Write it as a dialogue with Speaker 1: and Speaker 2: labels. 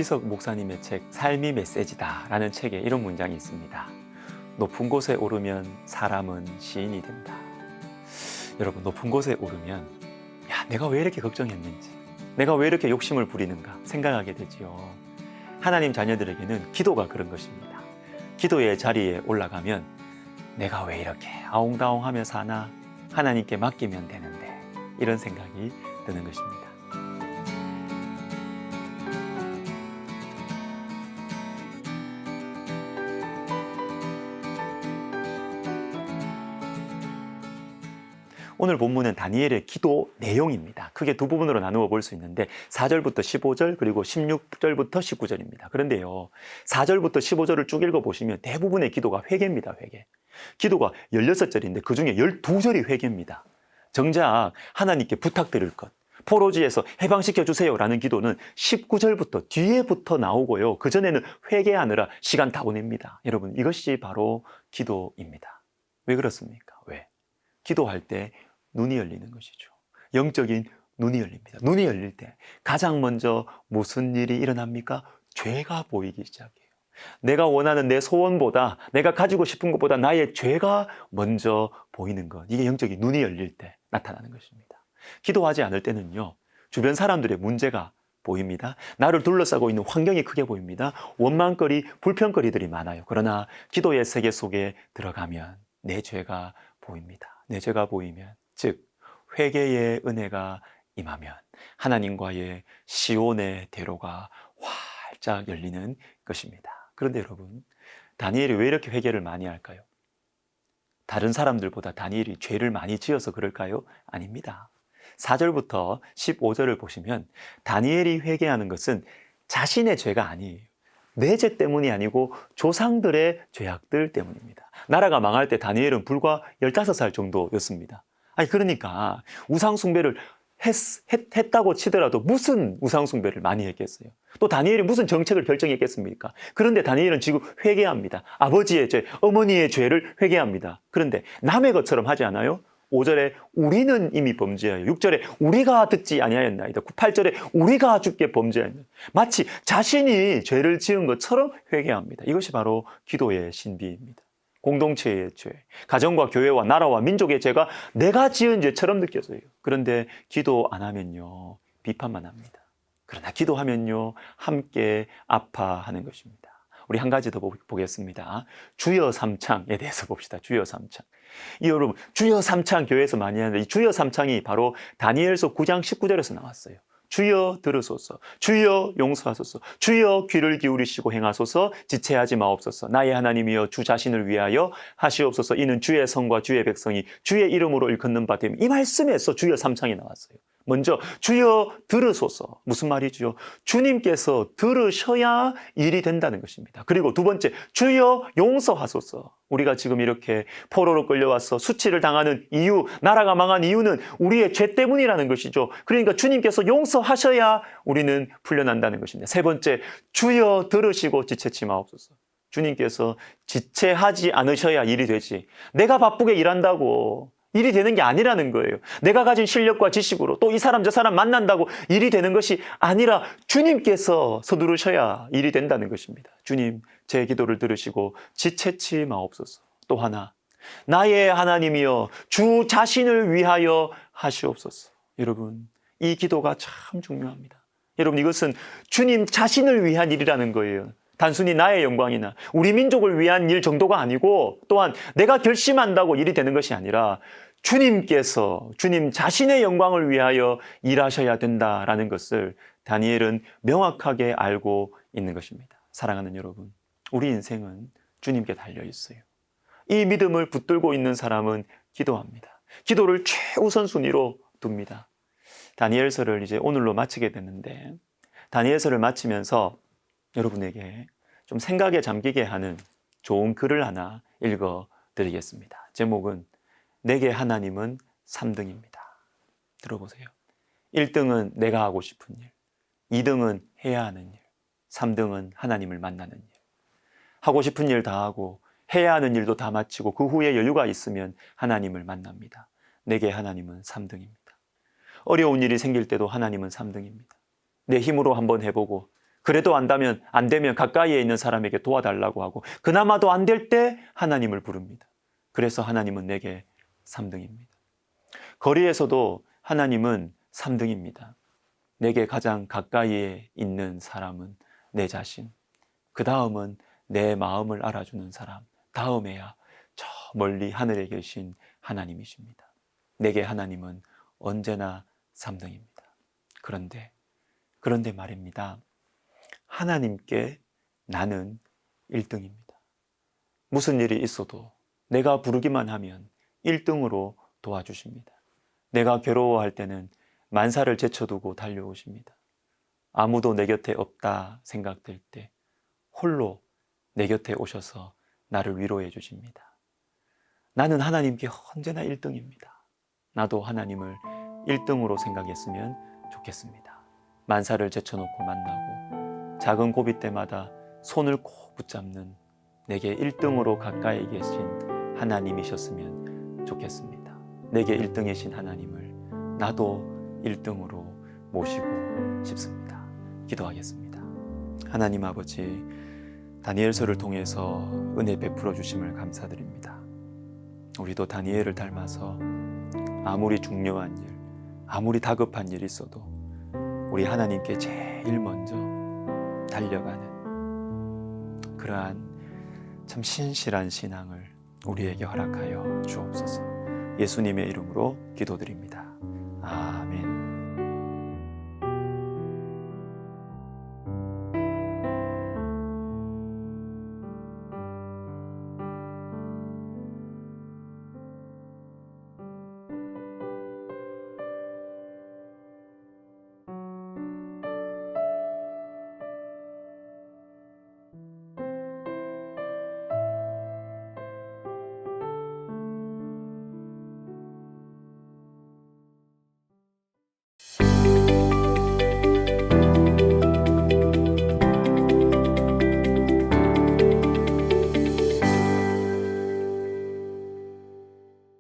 Speaker 1: 이기석 목사님의 책 삶이 메시지다 라는 책에 이런 문장이 있습니다. 높은 곳에 오르면 사람은 시인이 된다. 여러분, 높은 곳에 오르면 내가 왜 이렇게 걱정했는지, 내가 왜 이렇게 욕심을 부리는가 생각하게 되지요. 하나님 자녀들에게는 기도가 그런 것입니다. 기도의 자리에 올라가면 내가 왜 이렇게 아웅다웅하며 사나, 하나님께 맡기면 되는데, 이런 생각이 드는 것입니다. 오늘 본문은 다니엘의 기도 내용입니다. 크게 두 부분으로 나누어 볼 수 있는데 4절부터 15절 그리고 16절부터 19절입니다. 그런데요, 4절부터 15절을 쭉 읽어보시면 대부분의 기도가 회개입니다. 회개. 기도가 16절인데 그중에 12절이 회개입니다. 정작 하나님께 부탁드릴 것, 포로지에서 해방시켜 주세요라는 기도는 19절부터 뒤에부터 나오고요. 그전에는 회개하느라 시간 다 보냅니다. 여러분, 이것이 바로 기도입니다. 왜 그렇습니까? 왜? 기도할 때 눈이 열리는 것이죠. 영적인 눈이 열립니다. 눈이 열릴 때 가장 먼저 무슨 일이 일어납니까? 죄가 보이기 시작해요. 내가 원하는 내 소원보다, 내가 가지고 싶은 것보다 나의 죄가 먼저 보이는 것. 이게 영적인 눈이 열릴 때 나타나는 것입니다. 기도하지 않을 때는요, 주변 사람들의 문제가 보입니다. 나를 둘러싸고 있는 환경이 크게 보입니다. 원망거리, 불평거리들이 많아요. 그러나 기도의 세계 속에 들어가면 내 죄가 보입니다. 내 죄가 보이면, 즉 회개의 은혜가 임하면 하나님과의 시온의 대로가 활짝 열리는 것입니다. 그런데 여러분, 다니엘이 왜 이렇게 회개를 많이 할까요? 다른 사람들보다 다니엘이 죄를 많이 지어서 그럴까요? 아닙니다. 4절부터 15절을 보시면 다니엘이 회개하는 것은 자신의 죄가 아니에요. 내 죄 때문이 아니고 조상들의 죄악들 때문입니다. 나라가 망할 때 다니엘은 불과 15살 정도였습니다. 그러니까 우상숭배를 했다고 치더라도 무슨 우상숭배를 많이 했겠어요? 또 다니엘이 무슨 정책을 결정했겠습니까? 그런데 다니엘은 지금 회개합니다. 아버지의 죄, 어머니의 죄를 회개합니다. 그런데 남의 것처럼 하지 않아요? 5절에 우리는 이미 범죄하여, 6절에 우리가 듣지 아니하였나이다, 8절에 우리가 주께 범죄하였나이다. 마치 자신이 죄를 지은 것처럼 회개합니다. 이것이 바로 기도의 신비입니다. 공동체의 죄, 가정과 교회와 나라와 민족의 죄가 내가 지은 죄처럼 느껴져요. 그런데 기도 안 하면요, 비판만 합니다. 그러나 기도하면요, 함께 아파하는 것입니다. 우리 한 가지 더 보겠습니다. 주여 삼창에 대해서 봅시다. 주여 삼창. 여러분, 주여 삼창 교회에서 많이 하는데 이 주여 삼창이 바로 다니엘서 9장 19절에서 나왔어요. 주여 들으소서, 주여 용서하소서, 주여 귀를 기울이시고 행하소서, 지체하지 마옵소서, 나의 하나님이여 주 자신을 위하여 하시옵소서, 이는 주의 성과 주의 백성이 주의 이름으로 일컫는 바 됨. 이 말씀에서 주여 삼창이 나왔어요. 먼저 주여 들으소서. 무슨 말이죠? 주님께서 들으셔야 일이 된다는 것입니다. 그리고 두 번째, 주여 용서하소서. 우리가 지금 이렇게 포로로 끌려와서 수치를 당하는 이유, 나라가 망한 이유는 우리의 죄 때문이라는 것이죠. 그러니까 주님께서 용서하셔야 우리는 풀려난다는 것입니다. 세 번째, 주여 들으시고 지체치 마옵소서. 주님께서 지체하지 않으셔야 일이 되지, 내가 바쁘게 일한다고 일이 되는 게 아니라는 거예요. 내가 가진 실력과 지식으로 또 이 사람 저 사람 만난다고 일이 되는 것이 아니라 주님께서 서두르셔야 일이 된다는 것입니다. 주님, 제 기도를 들으시고 지체치 마옵소서. 또 하나, 나의 하나님이여 주 자신을 위하여 하시옵소서. 여러분, 이 기도가 참 중요합니다. 여러분, 이것은 주님 자신을 위한 일이라는 거예요. 단순히 나의 영광이나 우리 민족을 위한 일 정도가 아니고, 또한 내가 결심한다고 일이 되는 것이 아니라 주님께서 주님 자신의 영광을 위하여 일하셔야 된다라는 것을 다니엘은 명확하게 알고 있는 것입니다. 사랑하는 여러분, 우리 인생은 주님께 달려 있어요. 이 믿음을 붙들고 있는 사람은 기도합니다. 기도를 최우선순위로 둡니다. 다니엘서를 이제 오늘로 마치게 됐는데, 다니엘서를 마치면서 여러분에게 좀 생각에 잠기게 하는 좋은 글을 하나 읽어드리겠습니다. 제목은 내게 하나님은 3등입니다. 들어보세요. 1등은 내가 하고 싶은 일, 2등은 해야 하는 일, 3등은 하나님을 만나는 일. 하고 싶은 일 다 하고 해야 하는 일도 다 마치고 그 후에 여유가 있으면 하나님을 만납니다. 내게 하나님은 3등입니다. 어려운 일이 생길 때도 하나님은 3등입니다. 내 힘으로 한번 해보고 그래도 안 되면 가까이에 있는 사람에게 도와달라고 하고 그나마도 안 될 때 하나님을 부릅니다. 그래서 하나님은 내게 3등입니다. 거리에서도 하나님은 3등입니다. 내게 가장 가까이에 있는 사람은 내 자신, 그 다음은 내 마음을 알아주는 사람, 다음에야 저 멀리 하늘에 계신 하나님이십니다. 내게 하나님은 언제나 3등입니다. 그런데 말입니다. 하나님께 나는 1등입니다. 무슨 일이 있어도 내가 부르기만 하면 1등으로 도와주십니다. 내가 괴로워할 때는 만사를 제쳐두고 달려오십니다. 아무도 내 곁에 없다 생각될 때 홀로 내 곁에 오셔서 나를 위로해 주십니다. 나는 하나님께 언제나 1등입니다. 나도 하나님을 1등으로 생각했으면 좋겠습니다. 만사를 제쳐놓고 만나고 작은 고비 때마다 손을 꼭 붙잡는 내게 1등으로 가까이 계신 하나님이셨으면 좋겠습니다. 내게 1등이신 하나님을 나도 1등으로 모시고 싶습니다. 기도하겠습니다. 하나님 아버지, 다니엘서를 통해서 은혜 베풀어 주심을 감사드립니다. 우리도 다니엘을 닮아서 아무리 중요한 일, 아무리 다급한 일이 있어도 우리 하나님께 제일 먼저 달려가는 그러한 참 신실한 신앙을 우리에게 허락하여 주옵소서. 예수님의 이름으로 기도드립니다. 아멘.